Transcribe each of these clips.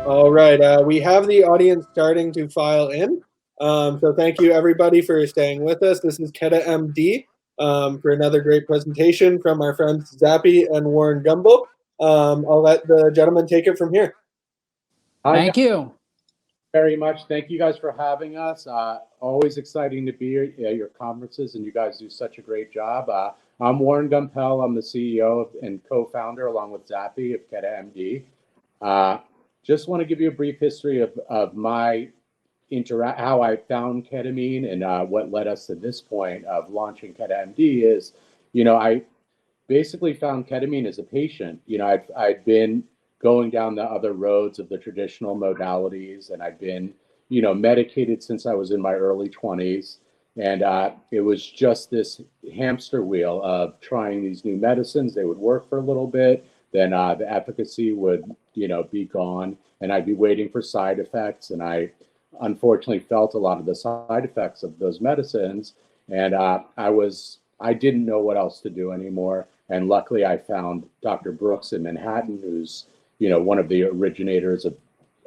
All right, we have the audience starting to file in. So thank you everybody for staying with us. This is KetaMD for another great presentation from our friends Zappy and Warren Gumpel. I'll let the gentleman take it from here. Thank you very much. Thank you guys for having us. Always exciting to be at your conferences, and you guys do such a great job. I'm Warren Gumpel. I'm the CEO and co-founder, along with Zappy, of KetaMD. Just want to give you a brief history of my how I found ketamine and what led us to this point of launching KetaMD is, I basically found ketamine as a patient. I'd been going down the other roads of the traditional modalities, and I'd been, medicated since I was in my early 20s. And it was just this hamster wheel of trying these new medicines. They would work for a little bit, then the efficacy would, be gone, and I'd be waiting for side effects. And I unfortunately felt a lot of the side effects of those medicines. And I didn't know what else to do anymore. And luckily I found Dr. Brooks in Manhattan, who's, one of the originators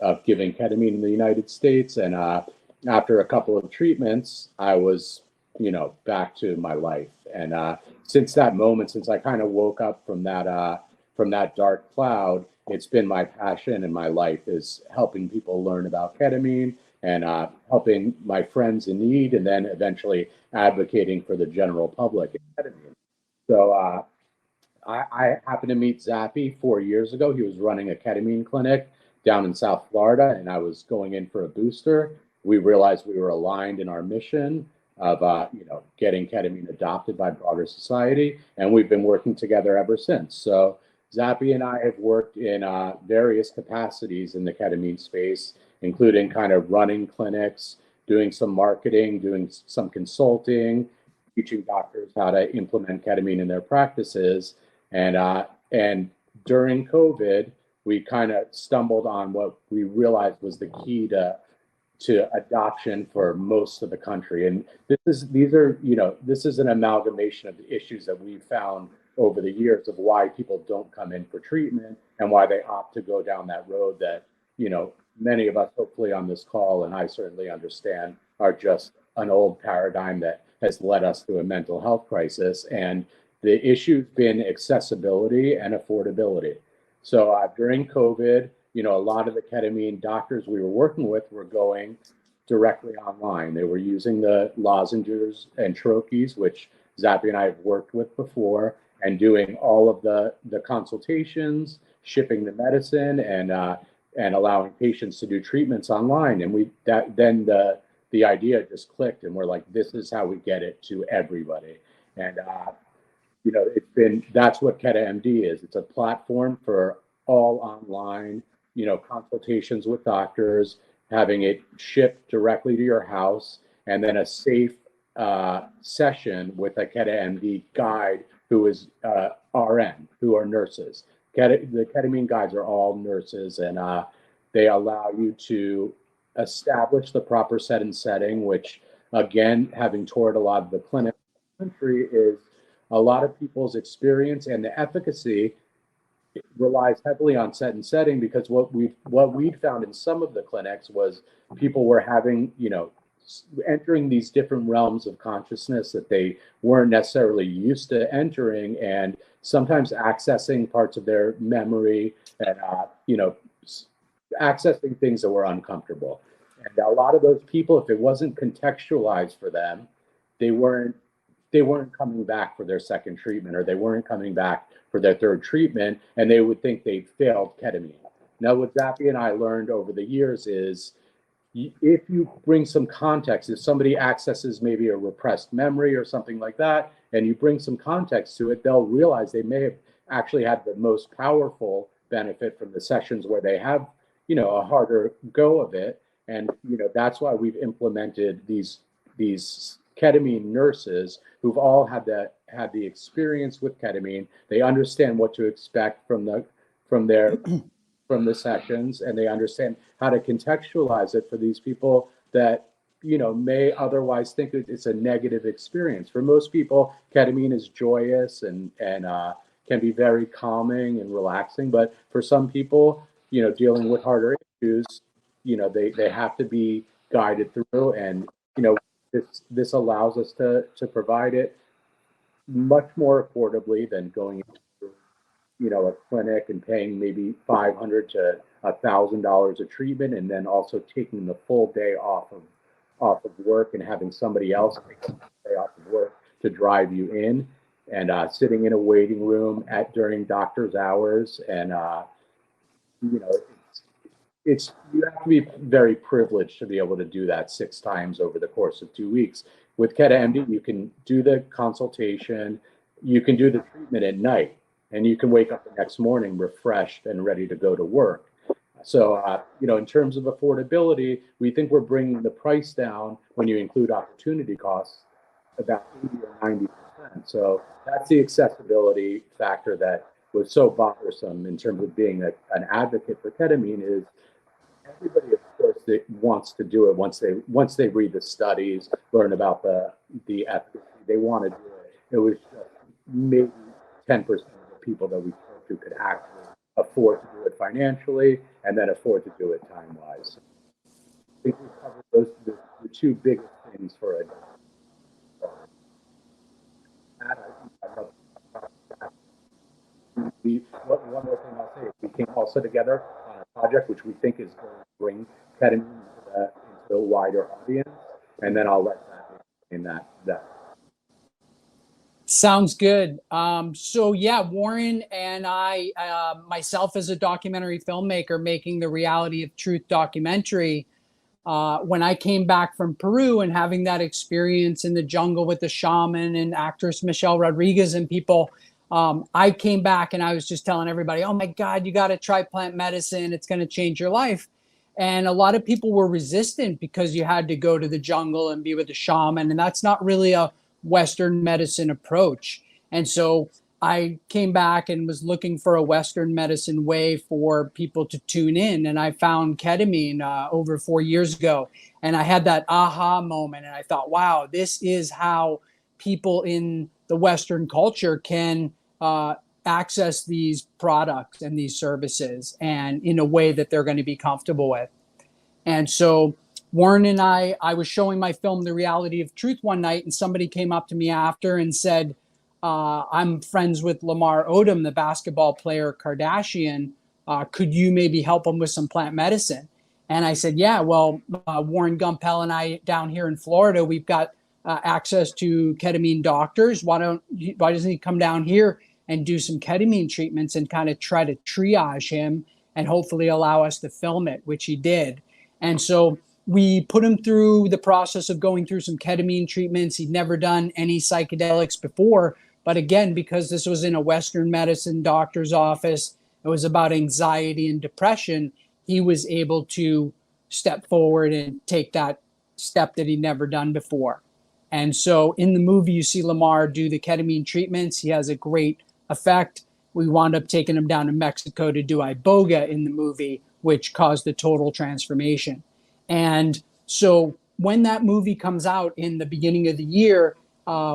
of giving ketamine in the United States. And after a couple of treatments, I was, back to my life. And since that moment, since I kind of woke up from that dark cloud, it's been my passion, and my life is helping people learn about ketamine and helping my friends in need, and then eventually advocating for the general public in ketamine. So I happened to meet Zappy 4 years ago. He was running a ketamine clinic down in South Florida, and I was going in for a booster. We realized we were aligned in our mission of getting ketamine adopted by broader society, and we've been working together ever since. So Zappy and I have worked in various capacities in the ketamine space, including kind of running clinics, doing some marketing, doing some consulting, teaching doctors how to implement ketamine in their practices. And during COVID, we kind of stumbled on what we realized was the key to adoption for most of the country. And this is an amalgamation of the issues that we've found over the years of why people don't come in for treatment and why they opt to go down that road that, many of us hopefully on this call, and I certainly understand, are just an old paradigm that has led us to a mental health crisis. And the issue's been accessibility and affordability. So during COVID, a lot of the ketamine doctors we were working with were going directly online. They were using the lozenges and troches, which Zappy and I have worked with before, and doing all of the consultations, shipping the medicine, and allowing patients to do treatments online. And then the idea just clicked, and we're like, this is how we get it to everybody. And that's what KetaMD is. It's a platform for all online, consultations with doctors, having it shipped directly to your house, and then a safe session with a KetaMD guide who is RN, who are nurses. The ketamine guides are all nurses, and they allow you to establish the proper set and setting, which, again, having toured a lot of the clinics in the country, is a lot of people's experience and the efficacy relies heavily on set and setting, because what we'd found in some of the clinics was people were having, entering these different realms of consciousness that they weren't necessarily used to entering, and sometimes accessing parts of their memory and, accessing things that were uncomfortable. And a lot of those people, if it wasn't contextualized for them, they weren't coming back for their second treatment, or they weren't coming back for their third treatment, and they would think they'd failed ketamine. Now, what Zappy and I learned over the years is, if you bring some context, if somebody accesses maybe a repressed memory or something like that, and you bring some context to it, they'll realize they may have actually had the most powerful benefit from the sessions where they have, a harder go of it. And, that's why we've implemented these ketamine nurses who've all had the experience with ketamine. They understand what to expect from the sessions, and they understand how to contextualize it for these people that may otherwise think it's a negative experience. For most people, ketamine is joyous and can be very calming and relaxing, but for some people, dealing with harder choose, they have to be guided through, and this allows us to provide it much more affordably than going into a clinic and paying maybe $500 to $1,000 a treatment, and then also taking the full day off of work and having somebody else take the day off of work to drive you in, and sitting in a waiting room during doctor's hours, and you have to be very privileged to be able to do that 6 times over the course of 2 weeks. With KetaMD, you can do the consultation, you can do the treatment at night, and you can wake up the next morning refreshed and ready to go to work. So, in terms of affordability, we think we're bringing the price down when you include opportunity costs about 80 or 90%. So that's the accessibility factor that was so bothersome in terms of being an advocate for ketamine. Is everybody, of course, that wants to do it once they read the studies, learn about the efficacy, they want to do it. It was just maybe 10% of the people that we spoke to could actually afford to do it financially, and then afford to do it time-wise. I think we covered the 2 biggest things for it. One more thing I'll say is we came also together on a project which we think is going to bring ketamine into the wider audience, and then I'll let that explain that. Sounds good. So yeah, Warren and I, myself as a documentary filmmaker making the Reality of Truth documentary, when I came back from Peru and having that experience in the jungle with the shaman and actress Michelle Rodriguez and people, I came back and I was just telling everybody, oh my God, you got to try plant medicine. It's going to change your life. And a lot of people were resistant because you had to go to the jungle and be with the shaman. And that's not really a Western medicine approach. And so I came back and was looking for a Western medicine way for people to tune in. And I found ketamine over 4 years ago. And I had that aha moment. And I thought, wow, this is how people in the Western culture can access these products and these services, and in a way that they're going to be comfortable with. And so Warren and I was showing my film, The Reality of Truth, one night, and somebody came up to me after and said, I'm friends with Lamar Odom, the basketball player Kardashian. Could you maybe help him with some plant medicine? And I said, yeah, well, Warren Gumpel and I down here in Florida, we've got access to ketamine doctors. Why doesn't he come down here and do some ketamine treatments and kind of try to triage him and hopefully allow us to film it, which he did. And so we put him through the process of going through some ketamine treatments. He'd never done any psychedelics before. But again, because this was in a Western medicine doctor's office, it was about anxiety and depression, he was able to step forward and take that step that he'd never done before. And so in the movie, you see Lamar do the ketamine treatments. He has a great effect. We wound up taking him down to Mexico to do iboga in the movie, which caused a total transformation. And so when that movie comes out in the beginning of the year,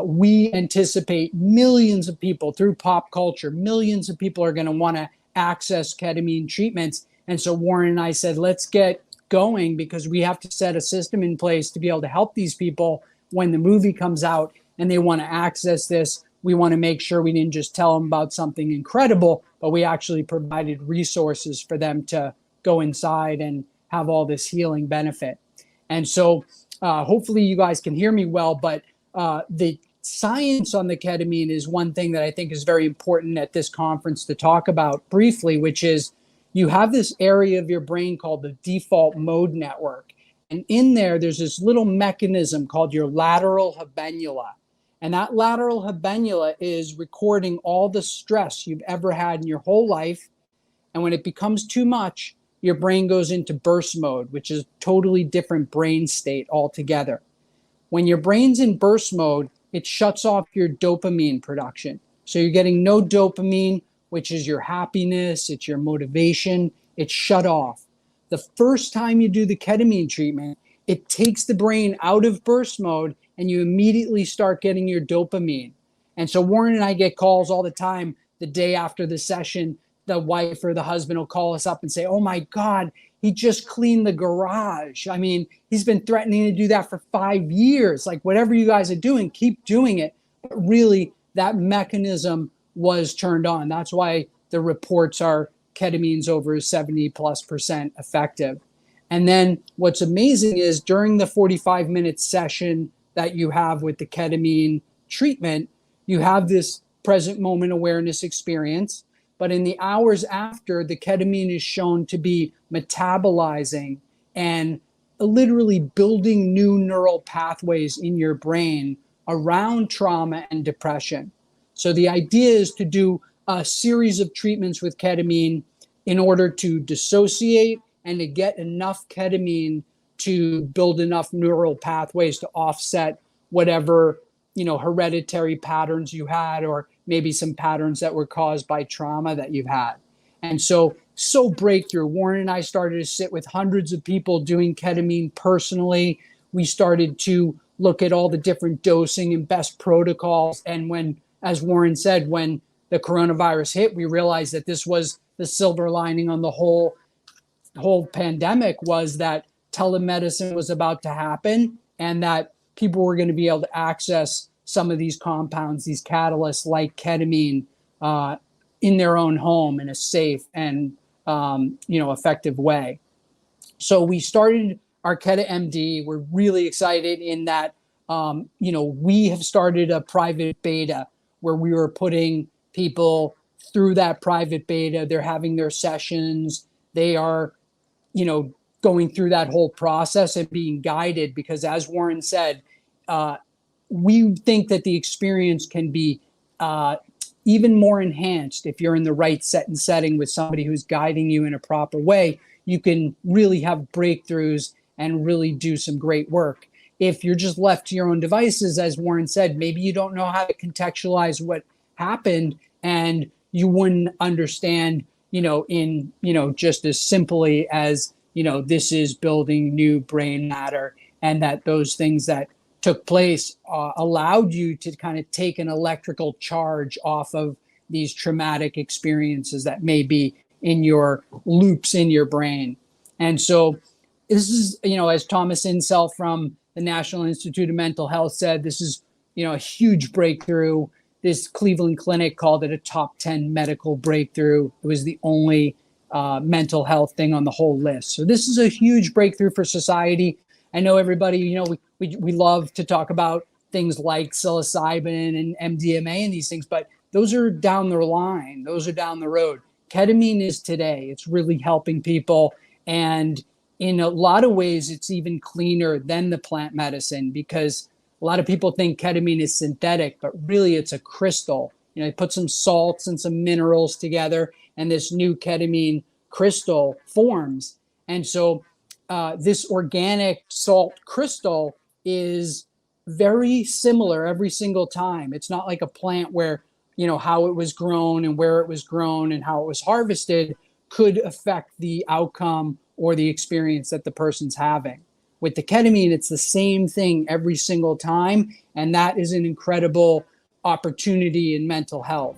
we anticipate millions of people through pop culture, millions of people are going to want to access ketamine treatments. And so Warren and I said, let's get going, because we have to set a system in place to be able to help these people when the movie comes out and they want to access this. We want to make sure we didn't just tell them about something incredible, but we actually provided resources for them to go inside and have all this healing benefit. And so hopefully you guys can hear me well, but the science on the ketamine is one thing that I think is very important at this conference to talk about briefly, which is you have this area of your brain called the default mode network. And in there, there's this little mechanism called your lateral habenula. And that lateral habenula is recording all the stress you've ever had in your whole life. And when it becomes too much, your brain goes into burst mode, which is a totally different brain state altogether. When your brain's in burst mode, it shuts off your dopamine production. So you're getting no dopamine, which is your happiness, it's your motivation, it's shut off. The first time you do the ketamine treatment, it takes the brain out of burst mode and you immediately start getting your dopamine. And so Warren and I get calls all the time the day after the session the wife or the husband will call us up and say, oh my God, he just cleaned the garage. I mean, he's been threatening to do that for 5 years. Like, whatever you guys are doing, keep doing it. But really, that mechanism was turned on. That's why the reports are ketamine's over 70+% effective. And then what's amazing is during the 45-minute session that you have with the ketamine treatment, you have this present moment awareness experience. But in the hours after, the ketamine is shown to be metabolizing and literally building new neural pathways in your brain around trauma and depression. So the idea is to do a series of treatments with ketamine in order to dissociate and to get enough ketamine to build enough neural pathways to offset whatever, hereditary patterns you had, or maybe some patterns that were caused by trauma that you've had. And so breakthrough. Warren and I started to sit with hundreds of people doing ketamine personally. We started to look at all the different dosing and best protocols. And when, as Warren said, when the coronavirus hit, we realized that this was the silver lining on the whole pandemic, was that telemedicine was about to happen, and that people were going to be able to access some of these compounds, these catalysts like ketamine, in their own home in a safe and effective way. So we started our KetaMD. We're really excited in that we have started a private beta where we were putting people through that private beta. They're having their sessions. They are, going through that whole process and being guided, because as Warren said, we think that the experience can be even more enhanced if you're in the right setting with somebody who's guiding you in a proper way. You can really have breakthroughs and really do some great work. If you're just left to your own devices, as Warren said, maybe you don't know how to contextualize what happened, and you wouldn't understand, just as simply as, this is building new brain matter, and that those things that took place allowed you to kind of take an electrical charge off of these traumatic experiences that may be in your loops in your brain. And so this is, as Thomas Insel from the National Institute of Mental Health said, this is, a huge breakthrough. This Cleveland clinic called it a top 10 medical breakthrough. It was the only mental health thing on the whole list. So this is a huge breakthrough for society. I know everybody, we love to talk about things like psilocybin and MDMA and these things, but those are down the line. Those are down the road. Ketamine is today. It's really helping people. And in a lot of ways, it's even cleaner than the plant medicine, because a lot of people think ketamine is synthetic, but really it's a crystal. They put some salts and some minerals together, and this new ketamine crystal forms. And so this organic salt crystal is very similar every single time. It's not like a plant where, how it was grown and where it was grown and how it was harvested could affect the outcome or the experience that the person's having. With the ketamine, it's the same thing every single time. And that is an incredible opportunity in mental health.